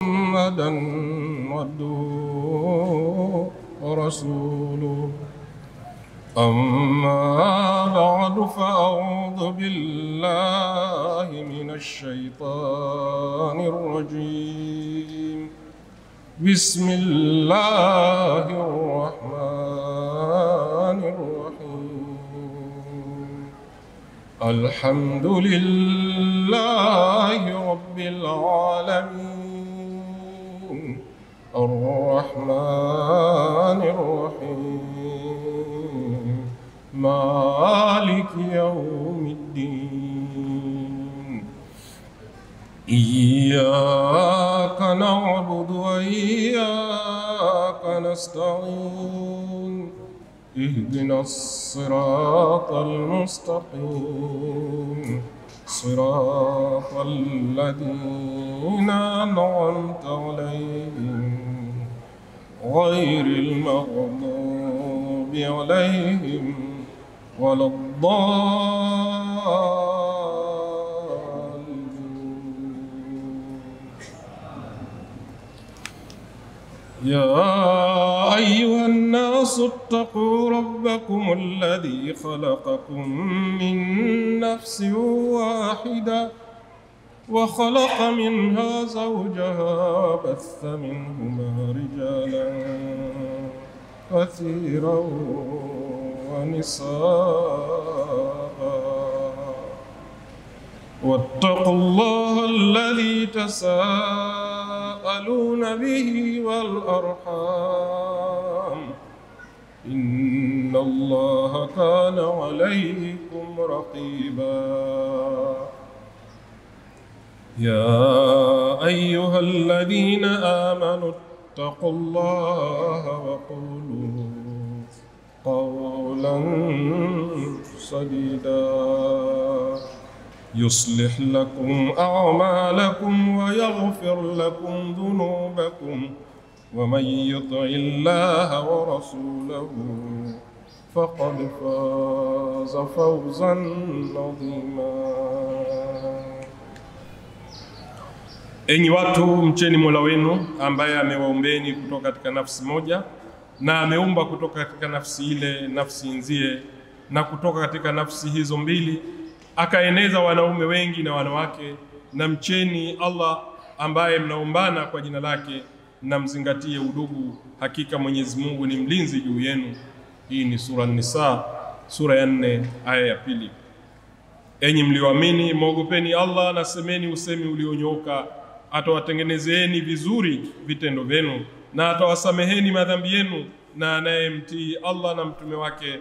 محمدا عبده ورسوله. أما بعد فأعوذ بالله من الشيطان الرجيم. بسم الله الرحمن الرحيم. الحمد لله رب العالمين الرحمن الرحيم مالك يوم الدين. إياك نعبد وإياك نستعين. اهدنا الصراط المستقيم صراط الذين أنعمت عليهم غير المغضوب عليهم ولا الضالين. يا أيها الناس اتقوا ربكم الذي خلقكم من نفس واحدة وخلق منها زوجها بث منهما رجالا كثيرا ونساء. واتقوا الله الذي تساءلون به والأرحام إن الله كان عليكم رقيبا. يا أيها الذين آمنوا اتقوا الله وقولوا قولا سديدا يصلح لكم أعمالكم ويغفر لكم ذنوبكم ومن يطع الله ورسوله فقد فاز فوزا عظيما. Enyi watu, mcheni Mola wenu ambaye amewaumbeni kutoka katika nafsi moja na ameumba kutoka katika nafsi ile nafsi nzie, na kutoka katika nafsi hizo mbili akaeneza wanaume wengi na wanawake. Na mcheni Allah ambaye mnaombana kwa jina lake, na mzingatie udugu, hakika Mwenyezi Mungu ni mlinzi juu yenu. Hii ni sura An-Nisa, sura ya 4 aya ya 2. Enyi mlioamini, mwogopeni Allah na semeni usemi ulionyooka. Atawatengenezeeni vizuri vitendo vyenu na atawasameheni madhambi yenu, na anayemtii Allah na mtume wake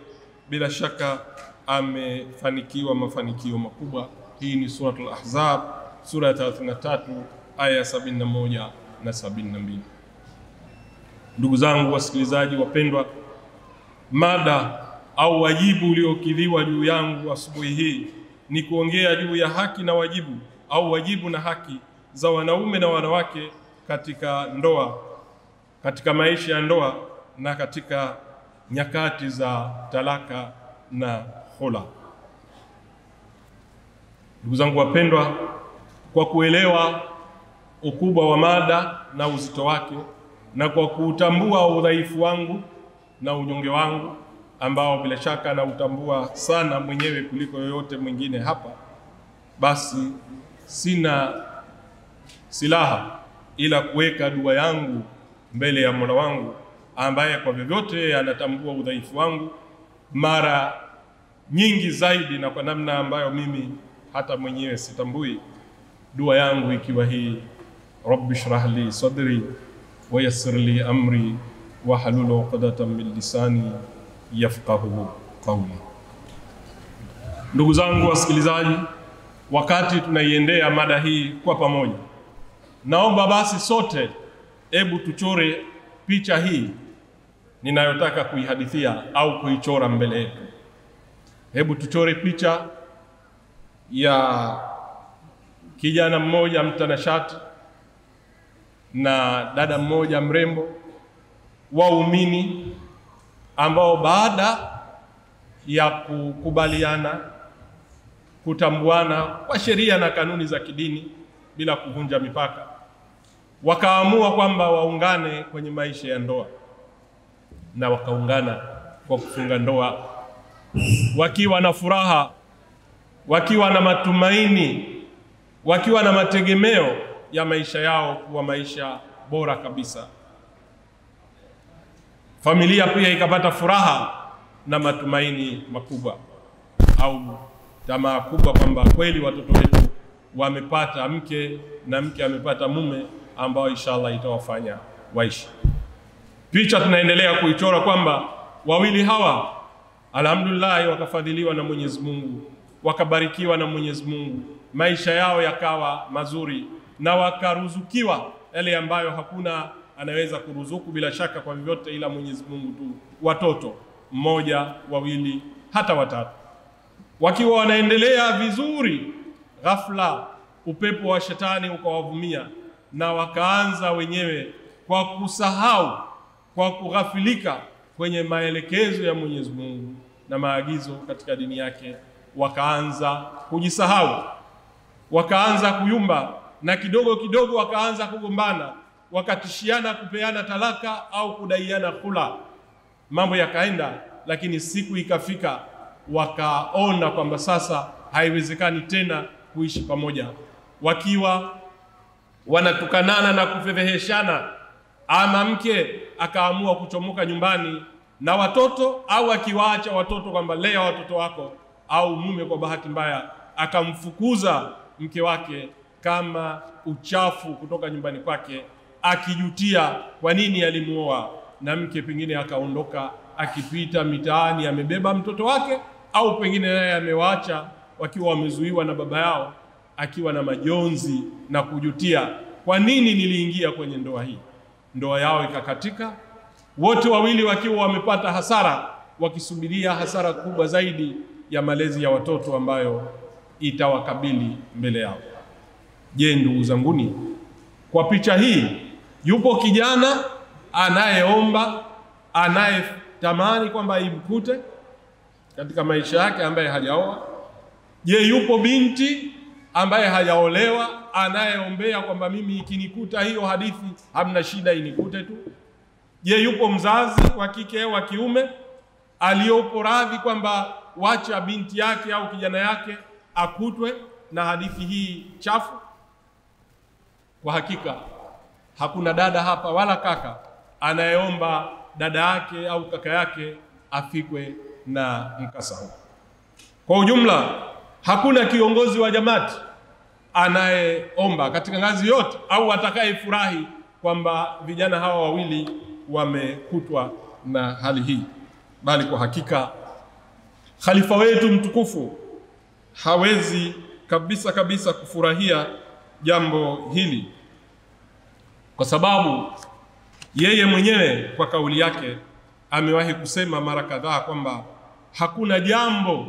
bila shaka amefanikiwa mafanikio makubwa. Hii ni suratul Ahzab, sura ya 33 aya 71 na 72. Ndugu zangu wasikilizaji wapendwa, mada au wajibu uliokidhiwa juu yangu asubuhi hii ni kuongea juu ya haki na wajibu au wajibu na haki za wanaume na wanawake katika ndoa, katika maisha ya ndoa na katika nyakati za talaka na khula. Ndugu zangu wapendwa, kwa kuelewa ukubwa wa mada na uzito wake, na kwa kutambua udhaifu wangu na unyonge wangu ambao bila shaka na utambua sana mwenyewe kuliko yoyote mwingine hapa, basi sina silaha ila kuweka dua yangu mbele ya Mola wangu ambaye kwa vyovyote anatambua udhaifu wangu mara nyingi zaidi na kwa namna ambayo mimi hata mwenyewe sitambui. Dua yangu ikiwa hii: Rabbi shrah li sadri wa yassir li amri wa halul 'uqdatan min lisani yafqahu qawli. Ndugu zangu wasikilizaji, wakati tunaiendea mada hii kwa pamoja, naomba basi sote hebu tuchore picha hii ninayotaka kuihadithia au kuichora mbele yetu. Hebu tuchore picha ya kijana mmoja mtanashati na dada mmoja mrembo, waumini ambao baada ya kukubaliana, kutambuana kwa sheria na kanuni za kidini bila kuvunja mipaka, wakaamua kwamba waungane kwenye maisha ya ndoa, na wakaungana kwa kufunga ndoa wakiwa na furaha, wakiwa na matumaini, wakiwa na mategemeo ya maisha yao kuwa maisha bora kabisa. Familia pia ikapata furaha na matumaini makubwa au tamaa kubwa kwamba kweli watoto wetu wamepata mke na mke amepata mume ambao inshallah itawafanya waishi. Picha tunaendelea kuichora kwamba wawili hawa alhamdulillah wakafadhiliwa na Mwenyezi Mungu, wakabarikiwa na Mwenyezi Mungu, maisha yao yakawa mazuri na wakaruzukiwa yale ambayo hakuna anaweza kuruzuku bila shaka kwa vyovyote ila Mwenyezi Mungu tu, watoto mmoja, wawili, hata watatu. Wakiwa wanaendelea vizuri, ghafla upepo wa shetani ukawavumia na wakaanza wenyewe kwa kusahau, kwa kughafilika kwenye maelekezo ya Mwenyezi Mungu na maagizo katika dini yake, wakaanza kujisahau, wakaanza kuyumba, na kidogo kidogo wakaanza kugombana, wakatishiana kupeana talaka au kudaiana khula. Mambo yakaenda, lakini siku ikafika wakaona kwamba sasa haiwezekani tena kuishi pamoja, wakiwa wanatukanana na kufedheheshana. Ama mke akaamua kuchomoka nyumbani na watoto, au akiwaacha watoto kwamba lea watoto wako, au mume kwa bahati mbaya akamfukuza mke wake kama uchafu kutoka nyumbani kwake, akijutia kwa nini alimuoa, na mke pengine akaondoka akipita mitaani amebeba mtoto wake, au pengine naye amewaacha wakiwa wamezuiwa na baba yao, akiwa na majonzi na kujutia, kwa nini niliingia kwenye ndoa hii. Ndoa yao ikakatika, wote wawili wakiwa wamepata hasara, wakisubiria hasara kubwa zaidi ya malezi ya watoto ambayo itawakabili mbele yao. Je, ndugu zanguni, kwa picha hii yupo kijana anayeomba, anayetamani kwamba imkute katika maisha yake ambaye hajaoa? Je, yupo binti ambaye hajaolewa anayeombea kwamba mimi ikinikuta hiyo hadithi hamna shida, inikute tu? Je, yupo mzazi wa kike au wa kiume aliyopo radhi kwamba wacha binti yake au kijana yake akutwe na hadithi hii chafu? Kwa hakika hakuna dada hapa wala kaka anayeomba dada yake au kaka yake afikwe na mkasa huu. Kwa ujumla, hakuna kiongozi wa jamaati anayeomba katika ngazi yote au atakayefurahi kwamba vijana hawa wawili wamekutwa na hali hii, bali kwa hakika khalifa wetu mtukufu hawezi kabisa kufurahia jambo hili, kwa sababu yeye mwenyewe kwa kauli yake amewahi kusema mara kadhaa kwamba hakuna jambo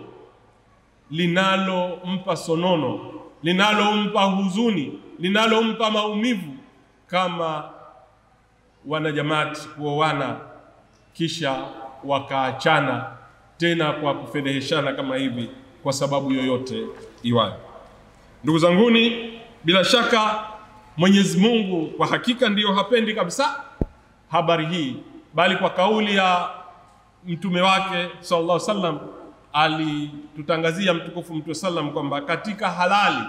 linalompa sonono, linalompa huzuni, linalompa maumivu kama wanajamaati kuoana kisha wakaachana tena kwa kufedheheshana kama hivi kwa sababu yoyote iwayo. Ndugu zanguni, bila shaka Mwenyezi Mungu kwa hakika ndiyo hapendi kabisa habari hii, bali kwa kauli ya mtume wake sallallahu alaihi wasallam alitutangazia mtukufu Mtume sallam kwamba katika halali,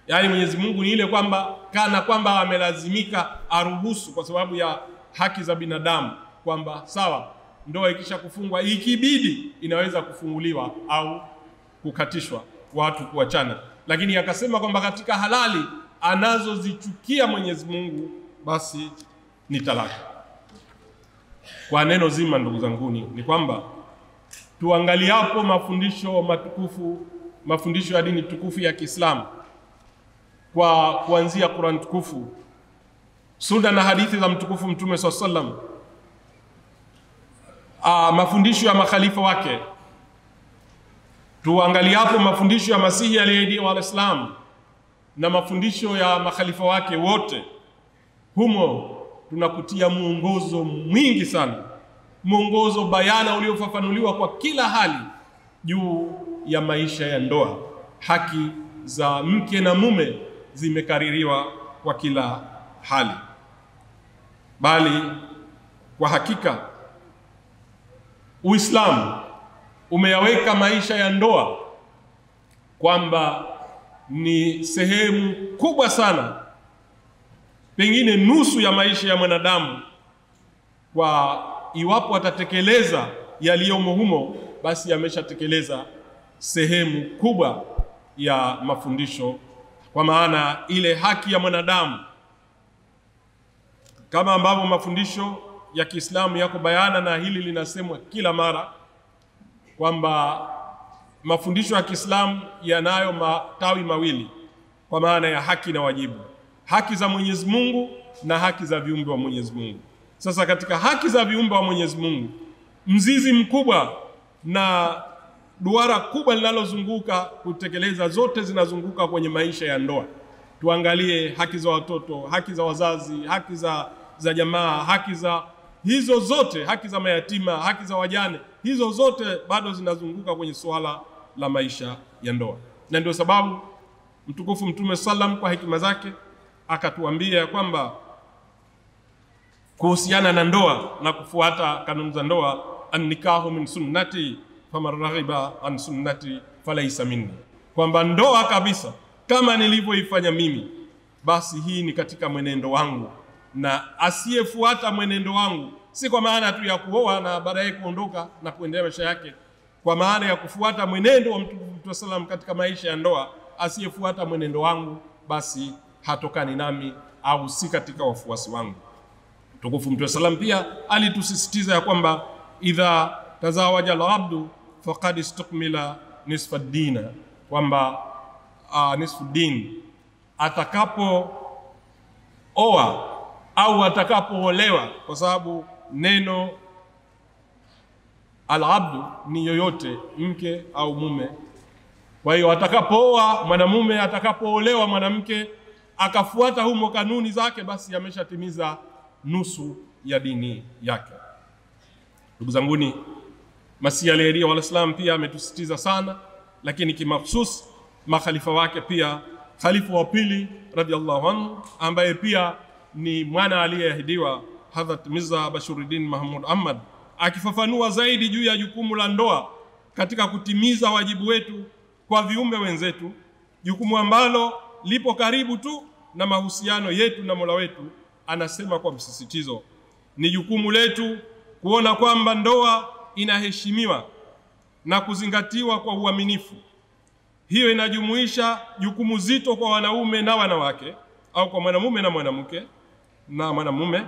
yani Mwenyezi Mungu ni ile kwamba kana kwamba amelazimika aruhusu kwa sababu ya haki za binadamu, kwamba sawa, ndoa ikisha kufungwa ikibidi inaweza kufunguliwa au kukatishwa watu kuachana, lakini akasema kwamba katika halali anazozichukia Mwenyezi Mungu basi ni talaka. Kwa neno zima, ndugu zanguni, ni kwamba tuangaliapo mafundisho matukufu, mafundisho ya dini tukufu ya Kiislamu, kwa kuanzia Qur'an tukufu, sunna na hadithi za mtukufu Mtume sallam, mafundisho ya makhalifa wake, tuangaliapo mafundisho ya Masihi aliyeahidiwa al-Islam na mafundisho ya makhalifa wake wote, humo tunakutia muongozo mwingi sana, muongozo bayana uliofafanuliwa kwa kila hali juu ya maisha ya ndoa. Haki za mke na mume zimekaririwa kwa kila hali, bali kwa hakika Uislamu umeyaweka maisha ya ndoa kwamba ni sehemu kubwa sana, pengine nusu ya maisha ya mwanadamu. Kwa iwapo atatekeleza yaliyomo humo, basi ameshatekeleza sehemu kubwa ya mafundisho, kwa maana ile haki ya mwanadamu, kama ambavyo mafundisho ya Kiislamu yako bayana, na hili linasemwa kila mara kwamba mafundisho ya Kiislamu yanayo matawi mawili, kwa maana ya haki na wajibu, haki za Mwenyezi Mungu na haki za viumbe wa Mwenyezi Mungu. Sasa katika haki za viumbe wa Mwenyezi Mungu, mzizi mkubwa na duara kubwa linalozunguka kutekeleza zote zinazunguka kwenye maisha ya ndoa. Tuangalie haki za watoto, haki za wazazi, haki za jamaa, haki za hizo zote, haki za mayatima, haki za wajane, hizo zote bado zinazunguka kwenye swala la maisha ya ndoa. Na ndio sababu mtukufu Mtume sallam kwa hekima zake akatuambia kwamba kuhusiana na ndoa na kufuata kanuni za ndoa, an-nikahu min sunnati faman raghiba an sunnati falaysa minni, kwamba ndoa kabisa kama nilivyoifanya mimi, basi hii ni katika mwenendo wangu, na asiyefuata mwenendo wangu, si kwa maana tu ya kuoa na baadaye kuondoka na kuendelea maisha yake, kwa maana ya kufuata mwenendo wa Mtume sallam katika maisha ya ndoa, asiyefuata mwenendo wangu basi hatokani nami au si katika wafuasi wangu. Mtukufu Mtume sallam pia alitusisitiza ya kwamba idha tazawaja al-abdu faqad istakmila nisfa ad-din, kwamba nisfu din, atakapo oa au atakapoolewa, kwa sababu neno al-abdu ni yoyote, mke au mume. Kwa hiyo atakapooa mwanamume, atakapoolewa mwanamke, akafuata humo kanuni zake, basi ameshatimiza nusu ya dini yake. Ndugu zanguni, Masihi alayhi wa sallam pia ametusitiza sana, lakini kimahsus makhalifa wake pia, khalifa wa pili radhiallahu anhu, ambaye pia ni mwana aliyeahidiwa, Hadhrat Mirza Bashiruddin Mahmud Ahmad, akifafanua zaidi juu ya jukumu la ndoa katika kutimiza wajibu wetu kwa viumbe wenzetu, jukumu ambalo lipo karibu tu na mahusiano yetu na Mola wetu. Anasema kwa msisitizo, ni jukumu letu kuona kwamba ndoa inaheshimiwa na kuzingatiwa kwa uaminifu. Hiyo inajumuisha jukumu zito kwa wanaume na wanawake, au kwa mwanamume na mwanamke, na mwanamume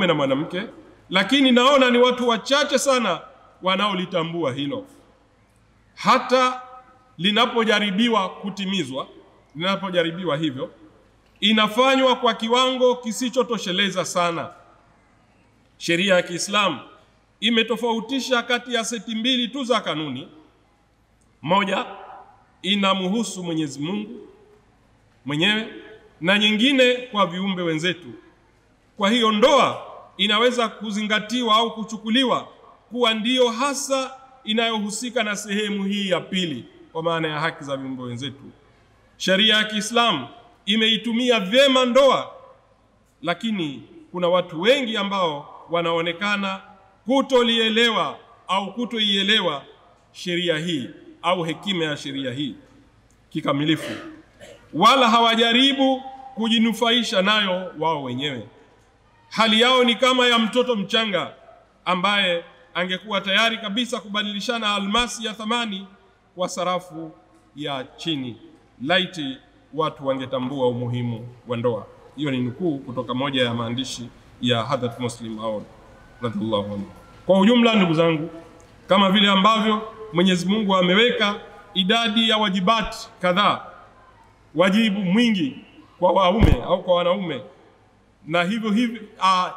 na mwanamke, lakini naona ni watu wachache sana wanaolitambua hilo. Hata linapojaribiwa kutimizwa, linapojaribiwa hivyo, inafanywa kwa kiwango kisichotosheleza sana. Sheria ya Kiislamu imetofautisha kati ya seti mbili tu za kanuni. Moja inamhusu Mwenyezi Mungu mwenyewe na nyingine kwa viumbe wenzetu. Kwa hiyo ndoa inaweza kuzingatiwa au kuchukuliwa kuwa ndiyo hasa inayohusika na sehemu hii ya pili, kwa maana ya haki za viumbe wenzetu. Sheria ya Kiislamu imeitumia vyema ndoa, lakini kuna watu wengi ambao wanaonekana kutolielewa au kutoielewa sheria hii au hekima ya sheria hii kikamilifu, wala hawajaribu kujinufaisha nayo wao wenyewe. Hali yao ni kama ya mtoto mchanga ambaye angekuwa tayari kabisa kubadilishana almasi ya thamani kwa sarafu ya chini, laiti watu wangetambua umuhimu wa ndoa. Hiyo ni nukuu kutoka moja ya maandishi ya Hadhrat Muslim Maud radhiallahu anhu. Kwa ujumla, ndugu zangu, kama vile ambavyo Mwenyezi Mungu ameweka idadi ya wajibati kadhaa, wajibu mwingi kwa waume au kwa wanaume, na hivyo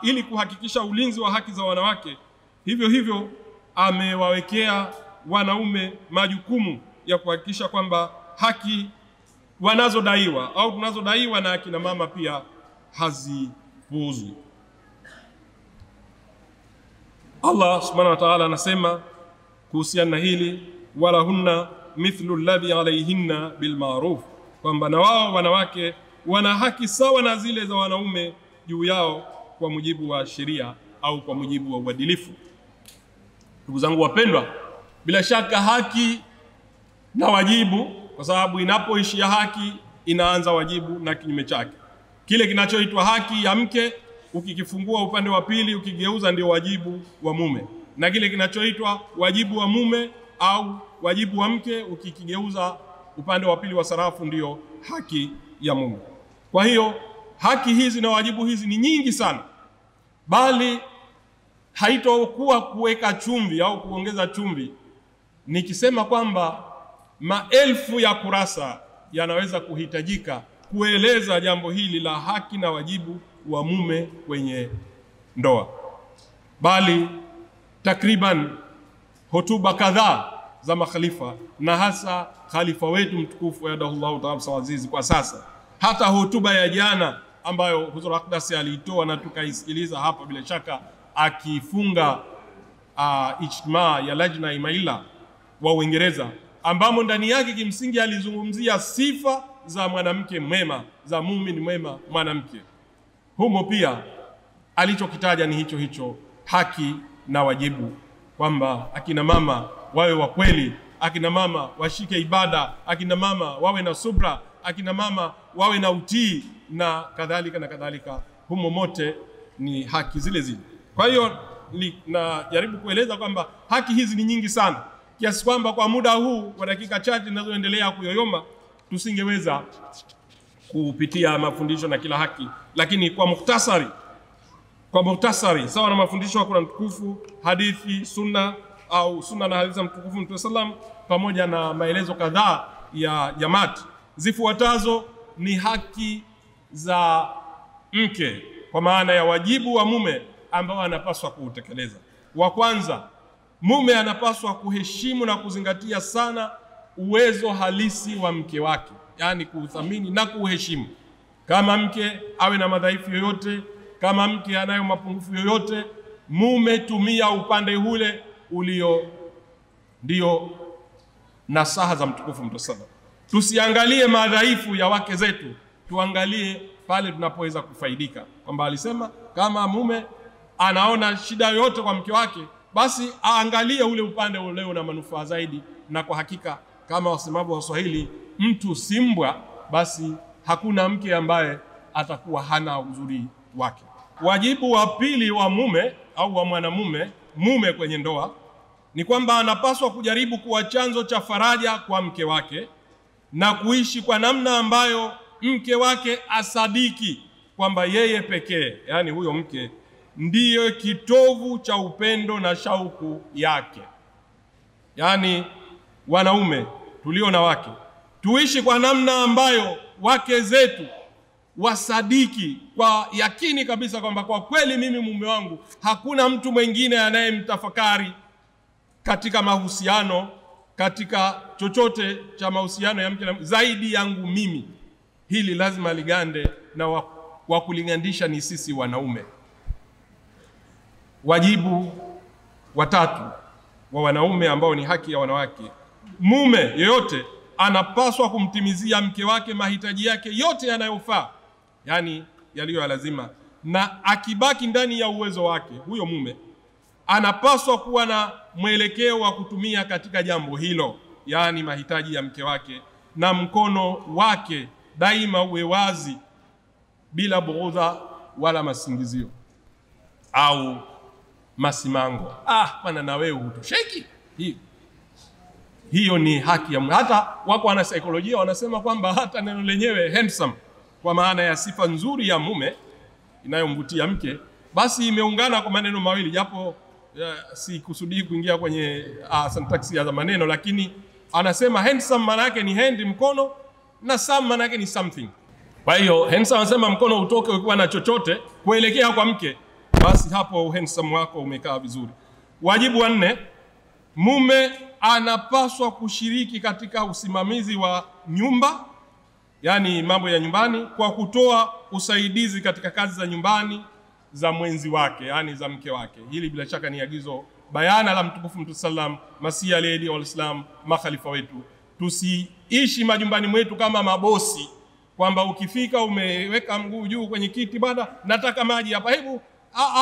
ili kuhakikisha ulinzi wa haki za wanawake, hivyo amewawekea wanaume majukumu ya kuhakikisha kwamba haki wanazodaiwa au tunazodaiwa na akina mama pia hazipuuzwi. Allah subhanahu wa ta'ala anasema kuhusiana na hili, wala hunna mithlu alladhi alayhinna bil ma'ruf, kwamba na wao wanawake wana haki sawa na zile za wanaume juu yao kwa mujibu wa sheria au kwa mujibu wa uadilifu. Ndugu zangu wapendwa, bila shaka haki na wajibu, kwa sababu inapoishia haki inaanza wajibu na kinyume chake. Kile kinachoitwa haki ya mke ukikifungua upande wa pili ukigeuza ndio wajibu wa mume, na kile kinachoitwa wajibu wa mume au wajibu wa mke ukikigeuza upande wa pili wa sarafu ndio haki ya mume. Kwa hiyo haki hizi na wajibu hizi ni nyingi sana, bali haitokuwa kuweka chumvi au kuongeza chumvi nikisema kwamba maelfu ya kurasa yanaweza kuhitajika kueleza jambo hili la haki na wajibu wa mume kwenye ndoa, bali takriban hotuba kadhaa za makhalifa na hasa khalifa wetu mtukufu yadahullahu ta'ala azizi kwa sasa, hata hotuba ya jana ambayo Huzur Aqdasi aliitoa na tukaisikiliza hapa bila shaka akifunga ijtimaa ya Lajna Imaila wa Uingereza, ambamo ndani yake kimsingi alizungumzia sifa za mwanamke mwema, za muumini mwema mwanamke. Humo pia alichokitaja ni hicho haki na wajibu, kwamba akina mama wawe wa kweli, akina mama washike ibada, akina mama wawe na subra, akina mama wawe na utii na kadhalika na kadhalika. Humo mote ni haki zile zile. Kwa hiyo najaribu kueleza kwamba haki hizi ni nyingi sana, kiasi kwamba kwa muda huu wa dakika chache zinazoendelea kuyoyoma tusingeweza kupitia mafundisho na kila haki, lakini kwa muhtasari sawa na mafundisho ya Qur'an tukufu, hadithi, sunna au sunna na hadithi za mtukufu Mtume sallam, pamoja na maelezo kadhaa ya jamaat, zifuatazo ni haki za mke kwa maana ya wajibu wa mume ambao anapaswa kuutekeleza. Wa kwanza, mume anapaswa kuheshimu na kuzingatia sana uwezo halisi wa mke wake, yani kuuthamini na kuheshimu. Kama mke awe na madhaifu yoyote, kama mke anayo mapungufu yoyote, mume tumia upande ule ulio ndio nasaha za mtukufu Mtume sallallahu. Tusiangalie madhaifu ya wake zetu, tuangalie pale tunapoweza kufaidika. Kwamba alisema kama mume anaona shida yoyote kwa mke wake, basi aangalie ule upande ule na manufaa zaidi, na kwa hakika kama wasemavyo Waswahili, mtu simbwa, basi hakuna mke ambaye atakuwa hana uzuri wake. Wajibu wa pili wa mume au wa mwanamume mume kwenye ndoa ni kwamba anapaswa kujaribu kuwa chanzo cha faraja kwa mke wake na kuishi kwa namna ambayo mke wake asadiki kwamba yeye pekee, yani huyo mke ndiyo kitovu cha upendo na shauku yake. Yani wanaume tulio na wake tuishi kwa namna ambayo wake zetu wasadiki kwa yakini kabisa kwamba kwa kweli mimi mume wangu hakuna mtu mwingine anayemtafakari katika mahusiano, katika chochote cha mahusiano ya mke zaidi yangu mimi. Hili lazima ligande, na wa kulingandisha ni sisi wanaume. Wajibu watatu wa wanaume ambao ni haki ya wanawake, mume yeyote anapaswa kumtimizia mke wake mahitaji yake yote yanayofaa, yani yaliyo ya lazima, na akibaki ndani ya uwezo wake, huyo mume anapaswa kuwa na mwelekeo wa kutumia katika jambo hilo, yani mahitaji ya mke wake, na mkono wake daima uwe wazi bila bughudha wala masingizio au masimango. Bwana na wewe hutosheki. Hiyo ni haki ya mume. Hata wako wana saikolojia wanasema kwamba hata neno lenyewe handsome, kwa maana ya sifa nzuri ya mume inayomvutia mke, basi imeungana kwa maneno mawili, japo si kusudi kuingia kwenye syntax ya maneno, lakini anasema handsome maana yake ni hand, mkono, na some maana yake ni something. Kwa hiyo handsome anasema mkono utoke ukiwa na chochote kuelekea kwa mke, basi hapo handsome wako umekaa vizuri. Wajibu wa nne, mume anapaswa kushiriki katika usimamizi wa nyumba, yani mambo ya nyumbani, kwa kutoa usaidizi katika kazi za nyumbani za mwenzi wake, yani za mke wake. Hili bila shaka ni agizo bayana la mtukufu Mtume sallam, Masihi alayhi wal islam, makhalifa wetu. Tusiishi majumbani mwetu kama mabosi kwamba ukifika umeweka mguu juu kwenye kiti, bwana nataka maji hapa, hebu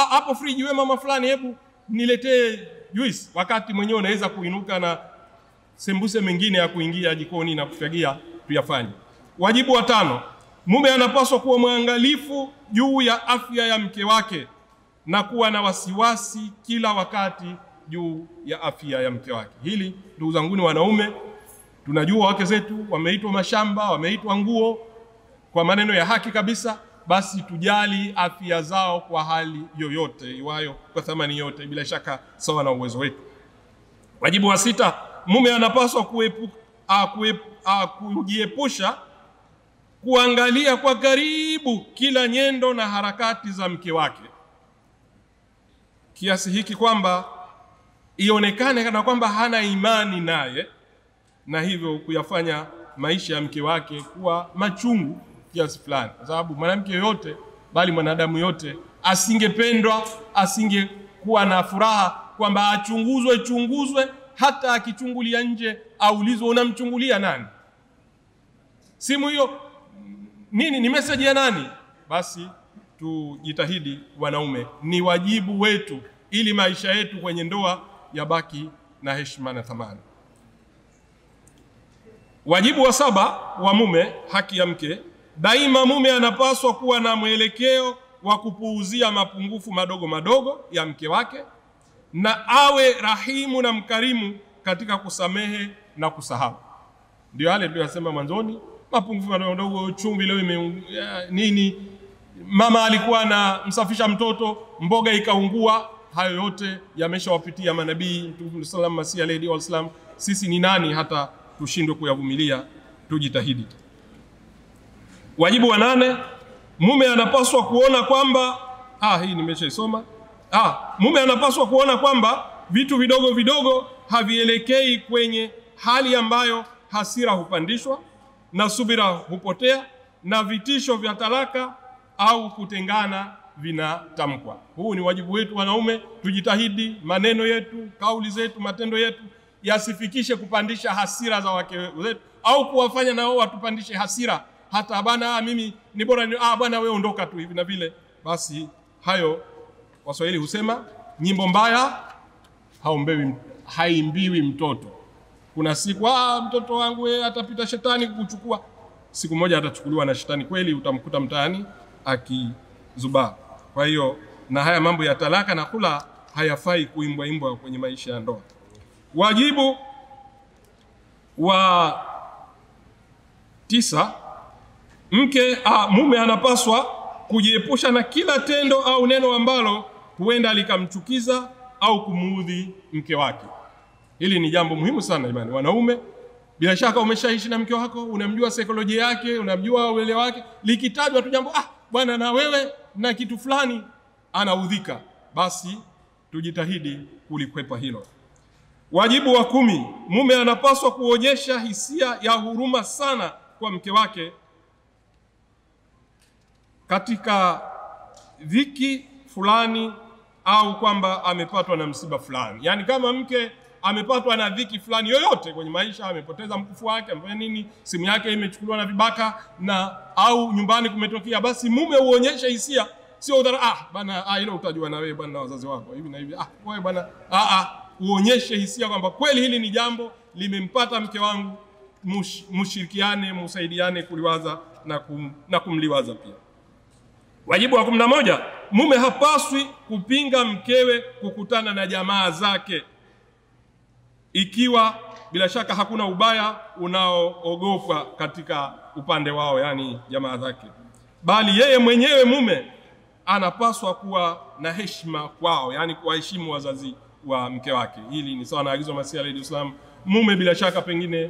hapo friji, wewe mama fulani, hebu niletee juice, wakati mwenyewe unaweza kuinuka na sembuse mengine ya kuingia jikoni na kufagia tuyafanye. Wajibu wa 5, mume anapaswa kuwa mwangalifu juu ya afya ya mke wake na kuwa na wasiwasi kila wakati juu ya afya ya mke wake. Hili ndugu zangu wanaume, tunajua wake zetu wameitwa mashamba, wameitwa nguo, kwa maneno ya haki kabisa. Basi tujali afya zao kwa hali yoyote iwayo, kwa thamani yote, bila shaka sawa na uwezo wetu. Wajibu wa 6, mume anapaswa kujiepusha kuangalia kwa karibu kila nyendo na harakati za mke wake, kiasi hiki kwamba ionekane kana kwamba hana imani naye, na hivyo kuyafanya maisha ya mke wake kuwa machungu kiasi fulani. Kwa sababu mwanamke yote, bali mwanadamu yote, asingependwa, asingekuwa na furaha kwamba chunguzwe, hata akichungulia nje aulizwe unamchungulia nani? Simu hiyo nini, ni message ya nani? Basi tujitahidi wanaume, ni wajibu wetu, ili maisha yetu kwenye ndoa yabaki na heshima na thamani. Wajibu wa 7 wa mume, haki ya mke. Daima mume anapaswa kuwa na mwelekeo wa kupuuzia mapungufu madogo madogo ya mke wake, na awe rahimu na mkarimu katika kusamehe na kusahau. Ndio yale tuliyosema mwanzoni, mapungufu madogo madogo, chumvi leo nini, mama alikuwa na msafisha mtoto, mboga ikaungua. Hayo yote yameshawapitia manabii, Mtume sallallahu alaihi wasallam. Sisi ni nani hata tushindwe kuyavumilia? Tujitahidi. Wajibu wa 8, mume anapaswa kuona kwamba hii nimeshaisoma. Mume anapaswa kuona kwamba vitu vidogo vidogo havielekei kwenye hali ambayo hasira hupandishwa na subira hupotea na vitisho vya talaka au kutengana vinatamkwa. Huu ni wajibu wetu wanaume. Tujitahidi maneno yetu, kauli zetu, matendo yetu yasifikishe kupandisha hasira za wake wetu, au kuwafanya nao watupandishe hasira, hata bana mimi ni bora bana wewe ondoka tu hivi na vile. Basi hayo, Waswahili husema nyimbo mbaya haimbiwi mtoto. Kuna siku mtoto wangu atapita shetani kukuchukua, siku moja atachukuliwa na shetani kweli, utamkuta mtaani akizubaa. Kwa hiyo na haya mambo ya talaka na kula hayafai kuimbwa kwenye maisha ya ndoa. Wajibu wa 9, mume anapaswa kujiepusha na kila tendo au neno ambalo huenda likamchukiza au kumuudhi mke wake. Hili ni jambo muhimu sana imani. Wanaume, bila shaka umeshaishi na mke wako, unamjua saikolojia yake, unamjua uelewa wake. Likitajwa tu jambo, bwana na wewe na kitu fulani, anaudhika, basi tujitahidi kulikwepa hilo. Wajibu wa 10, mume anapaswa kuonyesha hisia ya huruma sana kwa mke wake katika dhiki fulani, au kwamba amepatwa na msiba fulani. Yani kama mke amepatwa na dhiki fulani yoyote kwenye maisha, amepoteza mkufu wake, amefanya nini, simu yake imechukuliwa na vibaka, au nyumbani kumetokea, basi mume uonyeshe hisia, sio udhara, bana ile utajua na wewe bwana na wazazi wako hivi na hivi, wewe bwana, uonyeshe hisia kwamba kweli hili ni jambo limempata mke wangu, mshirikiane, msaidiane kuliwaza na kumliwaza pia. Wajibu wa 11, mume hapaswi kupinga mkewe kukutana na jamaa zake, ikiwa bila shaka hakuna ubaya unaoogopwa katika upande wao, yani jamaa zake, bali yeye mwenyewe mume anapaswa kuwa na heshima kwao, yani kuwaheshimu wazazi wa mke wake. Hili ni sawa na agizo Masihi alayhi wasallam. Mume bila shaka pengine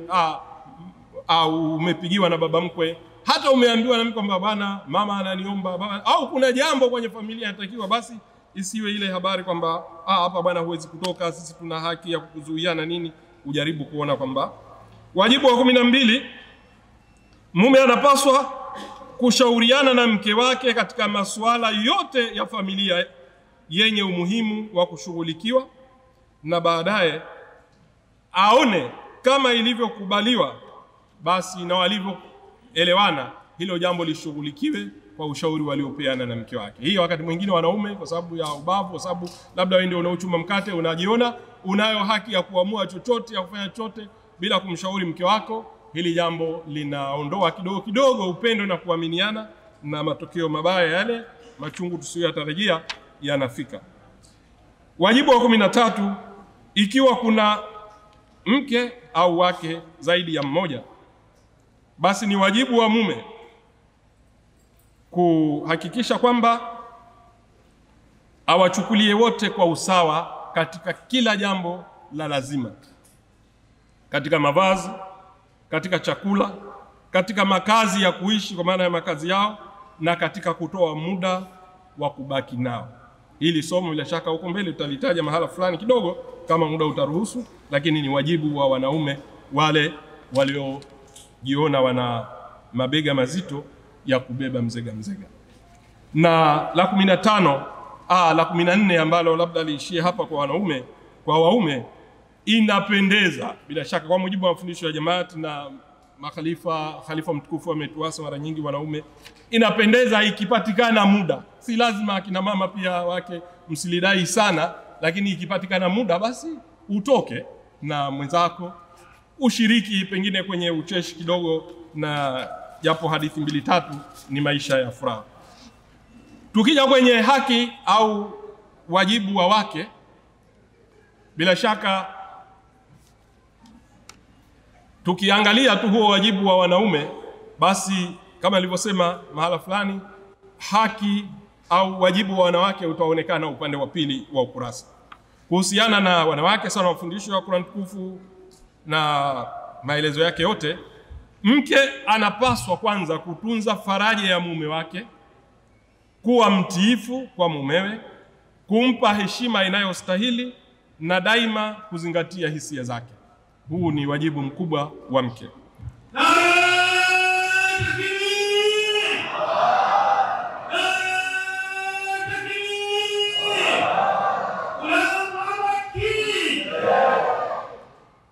umepigiwa na baba mkwe, hata umeambiwa na mke kwamba bwana mama ananiomba baba, au kuna jambo kwenye familia inatakiwa, basi isiwe ile habari kwamba hapa bwana huwezi kutoka, sisi tuna haki ya kukuzuia na nini. Ujaribu kuona kwamba. Wajibu wa 12, mume anapaswa kushauriana na mke wake katika masuala yote ya familia yenye umuhimu wa kushughulikiwa, na baadaye aone kama ilivyokubaliwa basi na walivyoelewana, hilo jambo lishughulikiwe kwa ushauri waliopeana na mke wake. Hii wakati mwingine wanaume kwa sababu ya ubavu, kwa sababu labda wewe ndio unaochuma mkate, unajiona unayo haki ya kuamua chochote, ya kufanya chochote bila kumshauri mke wako. Hili jambo linaondoa kidogo kidogo upendo na kuaminiana, na matokeo mabaya yale machungu tusiyotarajia yanafika. Wajibu wa 13, ikiwa kuna mke au wake zaidi ya mmoja, basi ni wajibu wa mume kuhakikisha kwamba awachukulie wote kwa usawa katika kila jambo la lazima, katika mavazi, katika chakula, katika makazi ya kuishi kwa maana ya makazi yao, na katika kutoa muda wa kubaki nao. Hili somo bila shaka huko mbele tutalitaja mahala fulani kidogo kama muda utaruhusu, lakini ni wajibu wa wanaume wale waliojiona wana mabega mazito ya kubeba mzega. Na la 15, la 14 ambalo labda liishie hapa kwa wanaume, kwa waume, inapendeza bila shaka kwa mujibu wa mafundisho ya Jamaati na khalifa mtukufu ametuasa mara nyingi wanaume, inapendeza ikipatikana muda. Si lazima akina mama pia wake msilidai sana, lakini ikipatikana muda basi utoke na mwenzako ushiriki pengine kwenye ucheshi kidogo, na japo hadithi 2-3 ni maisha ya furaha. Tukija kwenye haki au wajibu wa wake, bila shaka tukiangalia tu huo wajibu wa wanaume, basi kama nilivyosema mahala fulani, haki au wajibu wa wanawake utaonekana upande wa pili wa ukurasa. Kuhusiana na wanawake sana, mafundisho ya Qur'an tukufu na maelezo yake yote, mke anapaswa kwanza kutunza faraja ya mume wake, kuwa mtiifu kwa mumewe, kumpa heshima inayostahili na daima kuzingatia hisia zake. Huu ni wajibu mkubwa wa mke.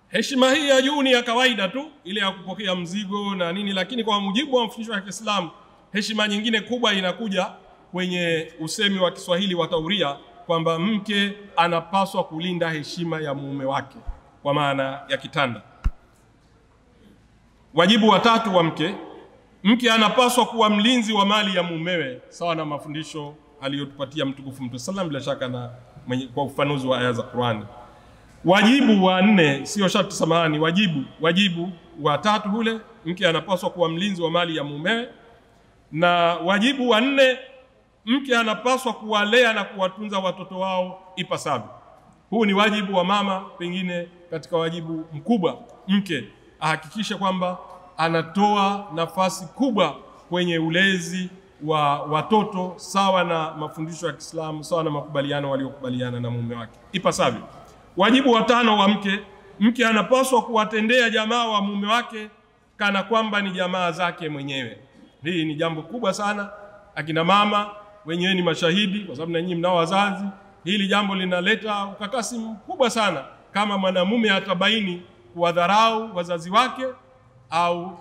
Heshima hii ya juu ni ya kawaida tu, ile ya kupokea mzigo na nini, lakini kwa mujibu wa mafundisho ya Kiislamu, heshima nyingine kubwa inakuja kwenye usemi wa Kiswahili wa Tauria kwamba mke anapaswa kulinda heshima ya mume wake, kwa maana ya kitanda. Wajibu wa 3 wa mke anapaswa kuwa mlinzi wa mali ya mumewe, sawa na mafundisho aliyotupatia mtukufu Mtume sallam, bila shaka na kwa ufanuzi wa aya za Qur'ani. Wajibu wa 4, sio sharti samahani, wajibu wa 3 ule, mke anapaswa kuwa mlinzi wa mali ya mumewe. Na wajibu wa 4, mke anapaswa kuwalea na kuwatunza watoto wao ipasavyo. Huu ni wajibu wa mama. Pengine katika wajibu mkubwa, mke ahakikishe kwamba anatoa nafasi kubwa kwenye ulezi wa watoto, sawa na mafundisho ya Kiislamu, sawa na makubaliano waliokubaliana na mume wake ipasavyo. Wajibu wa 5 wa mke anapaswa kuwatendea jamaa wa mume wake kana kwamba ni jamaa zake mwenyewe. Hii ni jambo kubwa sana. Akina mama wenyewe ni mashahidi, kwa sababu na nyinyi mnao wazazi. Hili jambo linaleta ukakasi mkubwa sana kama mwanamume atabaini kuwadharau wazazi wake au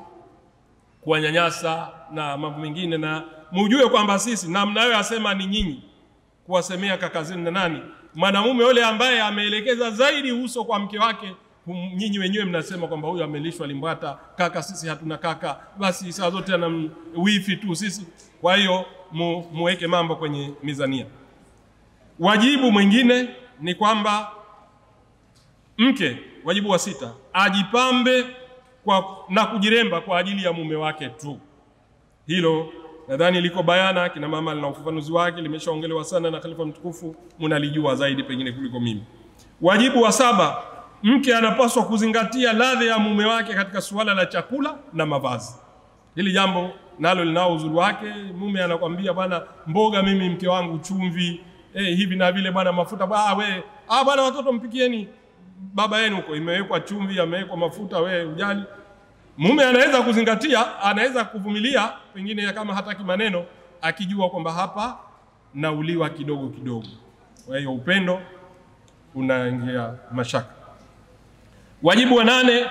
kuwanyanyasa na mambo mengine. Na mjue kwamba sisi, na mnayoyasema ni nyinyi, kuwasemea kakazini na nani, mwanamume yule ambaye ameelekeza zaidi uso kwa mke wake, nyinyi wenyewe mnasema kwamba huyu amelishwa limbwata, kaka sisi hatuna kaka, basi saa zote ana wifi tu sisi. Kwa hiyo muweke mambo kwenye mizania. Wajibu mwingine ni kwamba mke, wajibu wa 6, ajipambe na kujiremba kwa ajili ya mume wake tu. Hilo nadhani liko bayana, kina mama lina ufafanuzi wake, limeshaongelewa sana na khalifa mtukufu, mnalijua zaidi pengine kuliko mimi. Wajibu wa 7, mke anapaswa kuzingatia ladha ya mume wake katika suala la chakula na mavazi. Hili jambo nalo linao uzuri wake. Mume anakuambia bwana, mboga mimi mke wangu chumvi, hivi na vile bwana, mafuta bwana, watoto mpikieni baba yenu huko, imewekwa chumvi, amewekwa mafuta, ujali. Mume anaweza kuzingatia, anaweza kuvumilia pengine kama hataki maneno, akijua kwamba hapa nauliwa kidogo kidogo. Kwa hiyo upendo unaingia mashaka. Wajibu wa 8,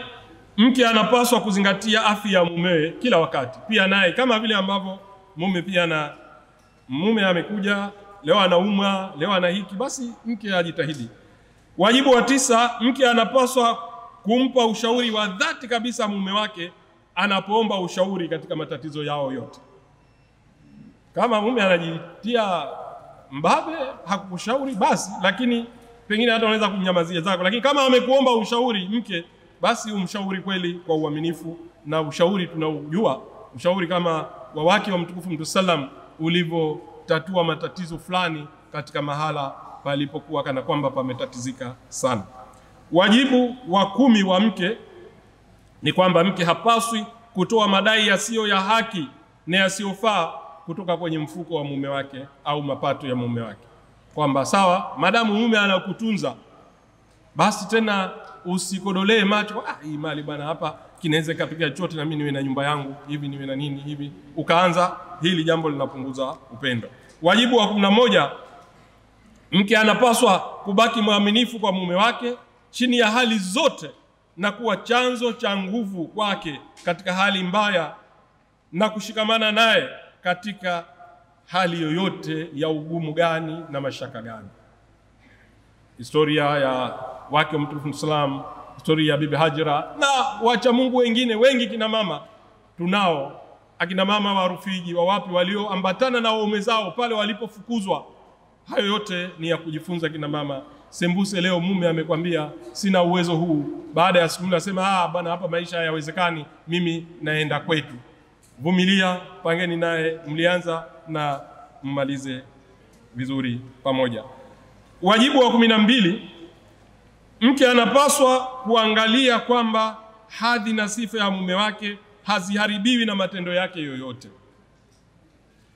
mke anapaswa kuzingatia afya ya mumewe kila wakati. Pia naye kama vile ambavyo mume pia na mume amekuja leo anaumwa, leo ana hiki, basi mke ajitahidi. Wajibu wa 9, mke anapaswa kumpa ushauri wa dhati kabisa mume wake anapoomba ushauri katika matatizo yao yote. Kama mume anajitia mbabe hakukushauri basi, lakini pengine hata unaweza kumnyamazia zako, lakini kama amekuomba ushauri mke, basi umshauri kweli kwa uaminifu. Na ushauri tunaujua, ushauri kama wa wake wa mtukufu Mtume sallam ulivyotatua matatizo fulani katika mahala palipokuwa kana kwamba pametatizika sana. Wajibu wa 10 wa mke ni kwamba mke hapaswi kutoa madai yasiyo ya haki na yasiyofaa kutoka kwenye mfuko wa mume wake au mapato ya mume wake. Kwamba sawa, madamu mume anakutunza, basi tena usikodolee macho, hii mali bwana hapa kinaweza kapiga chochote na mimi niwe na nyumba yangu, hivi niwe na nini hivi, ukaanza hili jambo linapunguza upendo. Wajibu wa 11, mke anapaswa kubaki mwaminifu kwa mume wake chini ya hali zote na kuwa chanzo cha nguvu kwake katika hali mbaya na kushikamana naye katika hali yoyote ya ugumu gani na mashaka gani. Historia ya wake wa Mtume Sallam, historia ya Bibi Hajra na wacha Mungu wengine wengi, kina mama tunao, akina mama wa Rufiji wa wapi walioambatana na waume zao pale walipofukuzwa. Hayo yote ni ya kujifunza kina mama. Sembuse leo mume amekwambia sina uwezo huu, baada ya siku nasema bwana hapa maisha hayawezekani, mimi naenda kwetu. Vumilia, pangeni naye, mlianza na mmalize vizuri pamoja. Wajibu wa 12, mke anapaswa kuangalia kwamba hadhi na sifa ya mume wake haziharibiwi na matendo yake yoyote.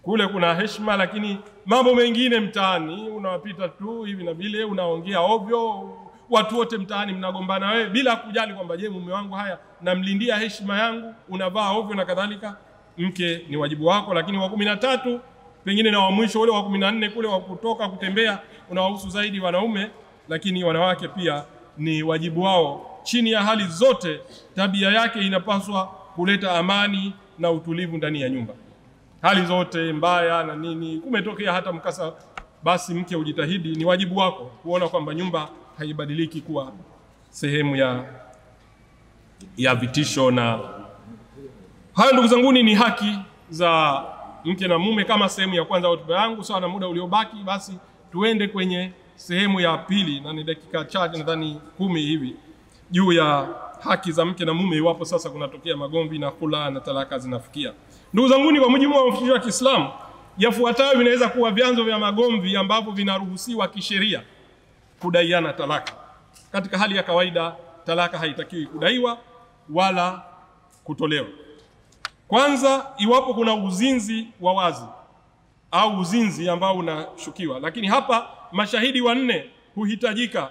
Kule kuna heshima, lakini mambo mengine mtaani unawapita tu hivi na vile, unaongea ovyo, watu wote mtaani mnagombana wewe bila kujali kwamba je, mume wangu haya namlindia heshima yangu, unavaa ovyo na kadhalika. Mke ni wajibu wako. Lakini wa 13 pengine na wa mwisho ule wa 14 kule wa kutoka kutembea unawahusu zaidi wanaume, lakini wanawake pia ni wajibu wao. Chini ya hali zote tabia yake inapaswa kuleta amani na utulivu ndani ya nyumba. Hali zote mbaya na nini, kumetokea hata mkasa, basi mke ujitahidi, ni wajibu wako kuona kwamba nyumba haibadiliki kuwa sehemu ya vitisho. Na hayo ndugu zangu ni haki za mke na mume kama sehemu ya kwanza hotuba yangu. Sawa na muda uliobaki, basi tuende kwenye sehemu ya pili, na ni dakika chache nadhani 10 hivi, juu ya haki za mke na mume iwapo sasa kunatokea magomvi na khula na talaka zinafikia. Ndugu zangu, kwa mujibu wa mafundisho ya Kiislamu, yafuatayo vinaweza kuwa vyanzo vya magomvi ambavyo vinaruhusiwa kisheria kudaiana talaka. Katika hali ya kawaida talaka haitakiwi kudaiwa wala kutolewa. Kwanza, iwapo kuna uzinzi wa wazi au uzinzi ambao unashukiwa, lakini hapa mashahidi 4 huhitajika,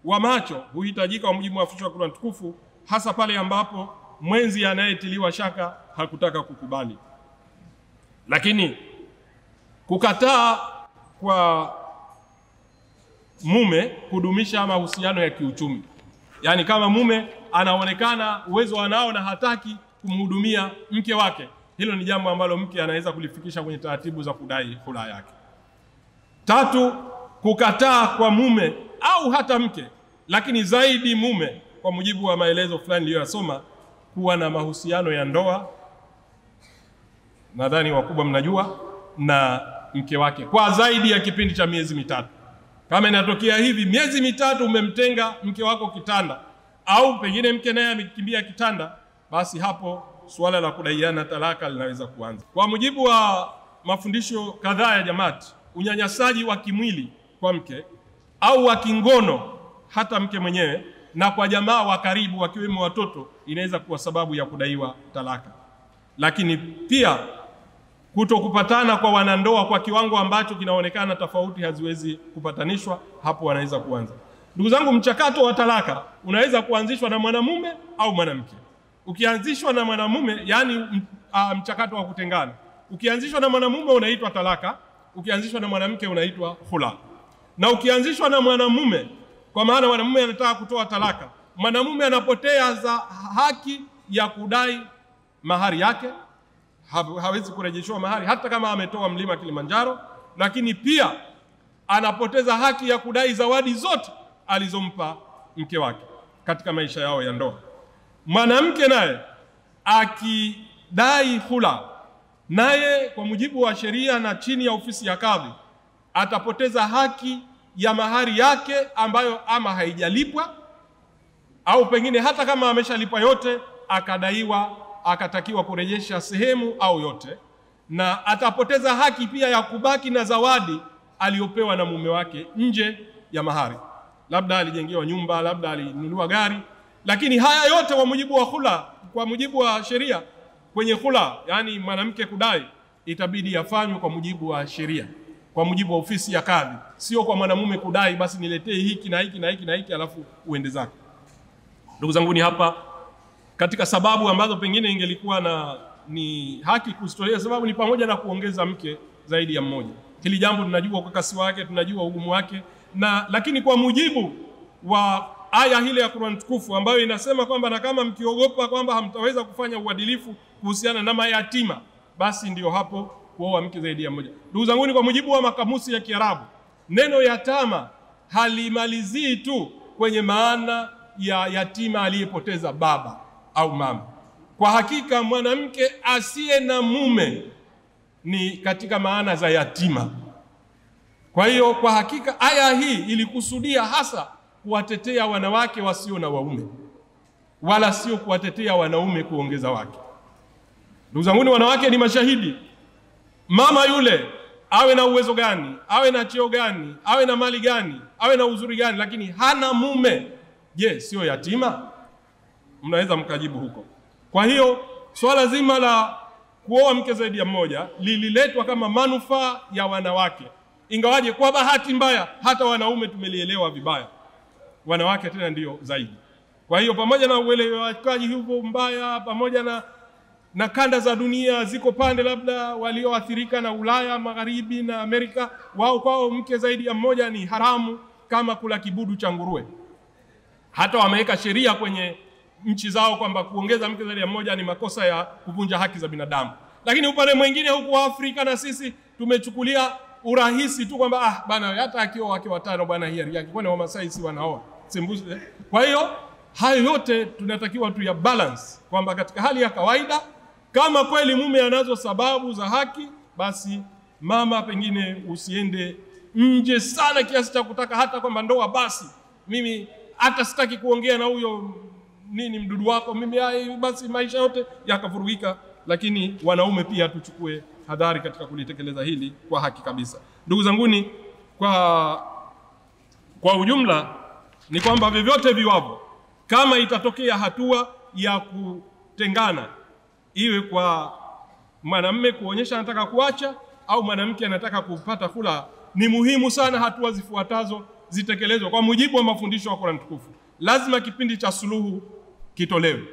wa macho huhitajika wa mujibu wa mafundisho ya Qur'an tukufu, hasa pale ambapo mwenzi anayetiliwa shaka hakutaka kukubali. Lakini kukataa kwa mume kudumisha mahusiano ya kiuchumi, yani kama mume anaonekana uwezo anao na hataki kumhudumia mke wake, hilo ni jambo ambalo mke anaweza kulifikisha kwenye taratibu za kudai khula yake. 3, kukataa kwa mume au hata mke, lakini zaidi mume, kwa mujibu wa maelezo fulani niliyosoma, kuwa na mahusiano ya ndoa, nadhani wakubwa mnajua, na mke wake kwa zaidi ya kipindi cha miezi 3. Kama inatokea hivi miezi 3 umemtenga mke wako kitanda, au pengine mke naye amekimbia kitanda, basi hapo suala la kudaiana talaka linaweza kuanza. Kwa mujibu wa mafundisho kadhaa ya Jamaati, unyanyasaji wa kimwili kwa mke au wa kingono hata mke mwenyewe na kwa jamaa wa karibu wakiwemo watoto inaweza kuwa sababu ya kudaiwa talaka. Lakini pia kutokupatana kwa wanandoa kwa kiwango ambacho kinaonekana tofauti haziwezi kupatanishwa, hapo wanaweza kuanza. Ndugu zangu, mchakato wa talaka unaweza kuanzishwa na mwanamume au mwanamke. Ukianzishwa na mwanamume, yani mchakato wa kutengana, ukianzishwa na mwanamume unaitwa talaka, ukianzishwa na mwanamke unaitwa khula. Na ukianzishwa na mwanamume, kwa maana mwanamume anataka kutoa talaka, mwanamume anapoteza haki ya kudai mahari yake, hawezi kurejeshwa mahari hata kama ametoa mlima Kilimanjaro, lakini pia anapoteza haki ya kudai zawadi zote alizompa mke wake katika maisha yao ya ndoa. Mwanamke naye akidai hula, naye kwa mujibu wa sheria na chini ya ofisi ya kadhi atapoteza haki ya mahari yake ambayo ama haijalipwa au pengine hata kama ameshalipwa yote akatakiwa kurejesha sehemu au yote, na atapoteza haki pia ya kubaki na zawadi aliyopewa na mume wake nje ya mahari. Labda alijengewa nyumba, labda alinunua gari, lakini haya yote kwa mujibu wa khula, kwa mujibu wa sheria kwenye khula, yani mwanamke kudai, itabidi yafanywe kwa mujibu wa sheria, kwa mujibu wa ofisi ya kadhi, sio kwa mwanamume kudai basi niletee hiki na hiki na hiki na hiki alafu uende zake. Ndugu zangu, ni hapa katika sababu ambazo pengine ingelikuwa ni haki kuzitolea sababu ni pamoja na kuongeza mke zaidi ya mmoja. Hili jambo tunajua kwa kasi wake, tunajua ugumu wake, lakini kwa mujibu wa aya hile ya Qur'an tukufu ambayo inasema kwamba na kama mkiogopa kwamba hamtaweza kufanya uadilifu kuhusiana na mayatima, basi ndio hapo kuoa mke zaidi ya mmoja. Ndugu zangu, ni kwa mujibu wa makamusi ya Kiarabu, neno yatama halimalizii tu kwenye maana ya yatima aliyepoteza baba au mama. Kwa hakika mwanamke asiye na mume ni katika maana za yatima. Kwa hiyo kwa hakika aya hii ilikusudia hasa kuwatetea wanawake wasio na waume, wala sio kuwatetea wanaume kuongeza wake. Ndugu zangu, wanawake ni mashahidi. Mama yule awe na uwezo gani, awe na cheo gani, awe na mali gani, awe na uzuri gani, lakini hana mume, je, sio yatima? Mnaweza mkajibu huko. Kwa hiyo swala zima la kuoa mke zaidi ya mmoja lililetwa kama manufaa ya wanawake, ingawaje kwa bahati mbaya hata wanaume tumelielewa vibaya, wanawake tena ndio zaidi. Kwa hiyo pamoja na uelewekaji huu mbaya, pamoja na kanda za dunia ziko pande labda walioathirika na Ulaya Magharibi na Amerika, wao kwao mke zaidi ya mmoja ni haramu kama kula kibudu cha nguruwe. Hata wameweka sheria kwenye nchi zao kwamba kuongeza mke zaidi ya mmoja ni makosa ya kuvunja haki za binadamu. Lakini upande mwingine huku Afrika na sisi tumechukulia urahisi tu kwamba bana hata akioa wake watano bwana hiari yake, kwani Wamasai si wanaoa sembuzi. Kwa hiyo hayo yote tunatakiwa tu ya balance kwamba katika hali ya kawaida kama kweli mume anazo sababu za haki, basi mama pengine usiende nje sana kiasi cha kutaka hata kwamba ndoa basi mimi hata sitaki kuongea na huyo mdudu wako mimi, basi maisha yote yakavurugika. Lakini wanaume pia tuchukue hadhari katika kulitekeleza hili kwa haki kabisa. Ndugu zanguni, kwa ujumla ni kwamba vyovyote viwapo, kama itatokea hatua ya kutengana, iwe kwa mwanamume kuonyesha anataka kuacha au mwanamke anataka kupata kula, ni muhimu sana hatua zifuatazo zitekelezwe kwa mujibu wa mafundisho ya Qur'an tukufu. Lazima kipindi cha suluhu kitolewe,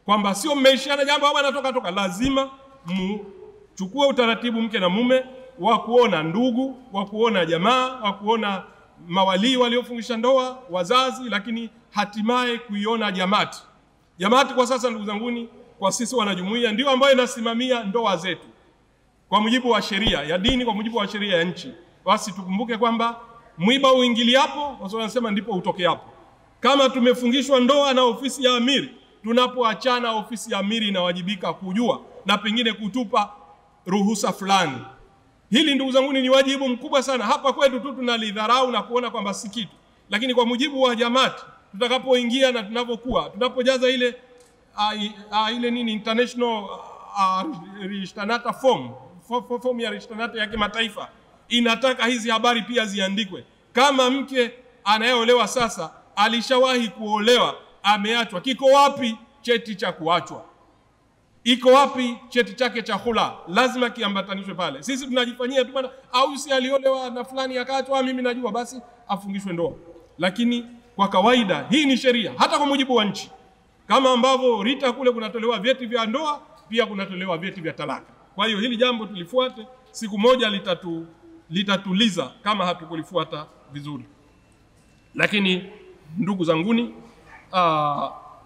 kwamba sio mmeishiana jambo au anatoka, lazima mchukue utaratibu mke na mume wa kuona ndugu, wa kuona jamaa, wa kuona mawali waliofungisha ndoa, wazazi, lakini hatimaye kuiona jamati. Jamati kwa sasa ndugu zanguni, kwa sisi wanajumuiya ndio ambayo inasimamia ndoa zetu kwa mujibu wa sheria ya dini, kwa mujibu wa sheria ya nchi. Basi tukumbuke kwamba mwiba uingiliapo, watu wanasema ndipo utoke hapo. Kama tumefungishwa ndoa na ofisi ya amiri, tunapoachana ofisi ya amiri inawajibika kujua na pengine kutupa ruhusa fulani. Hili ndugu zangu ni wajibu mkubwa sana. Hapa kwetu tu tunalidharau na kuona kwamba si kitu. Lakini kwa mujibu wa jamati, tutakapoingia na tunapojaza ile international rishtanata form ya rishtanata ya kimataifa, inataka hizi habari pia ziandikwe. Kama mke anayeolewa sasa alishawahi kuolewa, ameachwa, kiko wapi cheti cha kuachwa? Iko wapi cheti chake cha khula? Lazima kiambatanishwe pale. Sisi tunajifanyia tu bana, au si aliolewa na fulani akaachwa, mimi najua basi afungishwe ndoa. Lakini kwa kawaida hii ni sheria, hata kwa mujibu wa nchi. Kama ambavyo Rita kule kunatolewa vyeti vya ndoa, pia kunatolewa vyeti vya talaka. Kwa hiyo hili jambo tulifuate, siku moja litatuliza kama hatukulifuata vizuri. Lakini ndugu zanguni,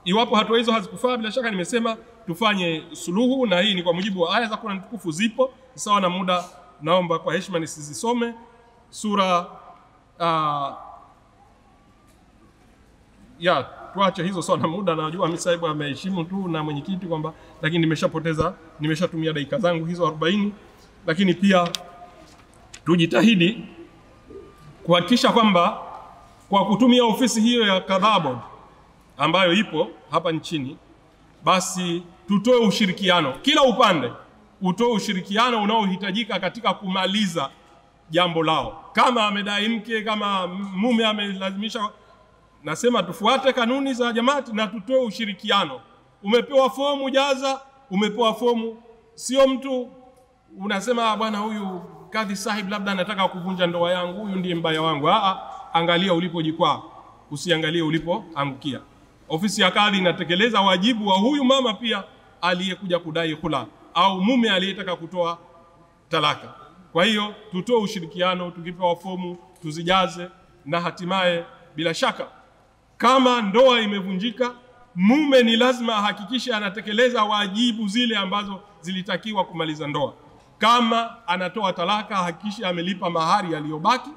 iwapo hatua hizo hazikufaa, bila shaka nimesema tufanye suluhu, na hii ni kwa mujibu wa aya za Qur'an tukufu zipo. Sawa na muda, naomba kwa heshima nisizisome sura tuache hizo sawa na muda. Najua misaibu ameheshimu tu na mwenyekiti kwamba, lakini nimeshatumia dakika zangu hizo 40. Lakini pia tujitahidi kuhakikisha kwamba kwa kutumia ofisi hiyo ya Kadhaa Board ambayo ipo hapa nchini, basi tutoe ushirikiano, kila upande utoe ushirikiano unaohitajika katika kumaliza jambo lao. Kama amedai mke, kama mume amelazimisha, nasema tufuate kanuni za Jamaati na tutoe ushirikiano. Umepewa fomu, jaza. Umepewa fomu, sio mtu unasema bwana huyu kadhi sahib labda anataka kuvunja ndoa yangu, huyu ndiye mbaya wangu. Angalia ulipojikwaa, usiangalie ulipoangukia. Ofisi ya kadhi inatekeleza wajibu wa huyu mama pia aliyekuja kudai khula, au mume aliyetaka kutoa talaka. Kwa hiyo tutoe ushirikiano, tukipewa fomu tuzijaze, na hatimaye bila shaka kama ndoa imevunjika, mume ni lazima ahakikishe anatekeleza wajibu zile ambazo zilitakiwa kumaliza ndoa. Kama anatoa talaka, ahakikishe amelipa mahari aliyobaki.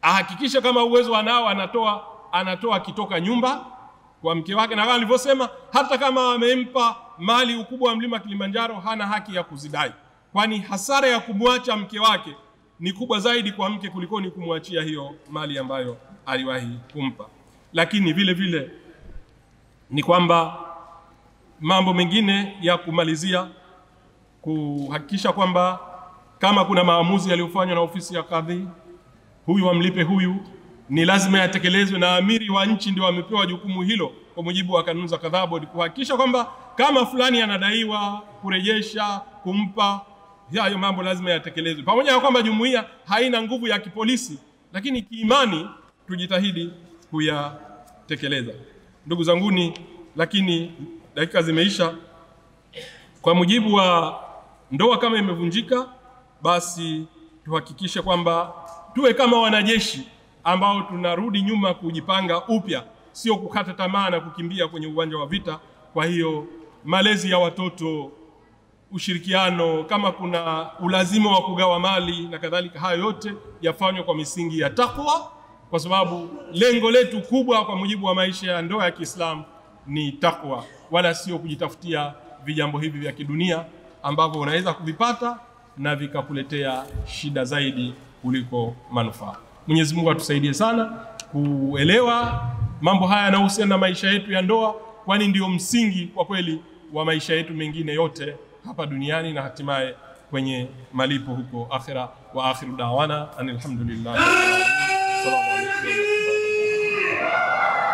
Ahakikishe kama uwezo anao anatoa kitoka nyumba kwa mke wake, na kama nilivyosema, hata kama amempa mali ukubwa wa mlima Kilimanjaro, hana haki ya kuzidai, kwani hasara ya kumwacha mke wake ni kubwa zaidi kwa mke kuliko ni kumwachia hiyo mali ambayo aliwahi kumpa. Lakini vile vile ni kwamba mambo mengine ya kumalizia, kuhakikisha kwamba kama kuna maamuzi yaliyofanywa na ofisi ya kadhi, huyu amlipe huyu, ni lazima yatekelezwe, na amiri wa nchi ndio amepewa jukumu hilo kwa mujibu wa kanuni za Kadhaa Board, kuhakikisha kwamba kama fulani anadaiwa kurejesha, kumpa, hayo mambo lazima yatekelezwe. Pamoja na kwamba jumuiya haina nguvu ya kipolisi, lakini kiimani tujitahidi kuyatekeleza. Ndugu zanguni, lakini dakika zimeisha. Kwa mujibu wa ndoa kama imevunjika, basi tuhakikishe kwamba tuwe kama wanajeshi ambao tunarudi nyuma kujipanga upya, sio kukata tamaa na kukimbia kwenye uwanja wa vita. Kwa hiyo malezi ya watoto, ushirikiano, kama kuna ulazima wa kugawa mali na kadhalika, hayo yote yafanywe kwa misingi ya takwa, kwa sababu lengo letu kubwa kwa mujibu wa maisha ya ndoa ya Kiislamu ni takwa, wala sio kujitafutia vijambo hivi vya kidunia ambavyo unaweza kuvipata na vikakuletea shida zaidi kuliko manufaa. Mwenyezi Mungu atusaidie sana kuelewa mambo haya yanayohusiana na maisha yetu ya ndoa, kwani ndio msingi kwa kweli wa maisha yetu mengine yote hapa duniani na hatimaye kwenye malipo huko akhira. Wa akhiru da'wana alhamdulillah.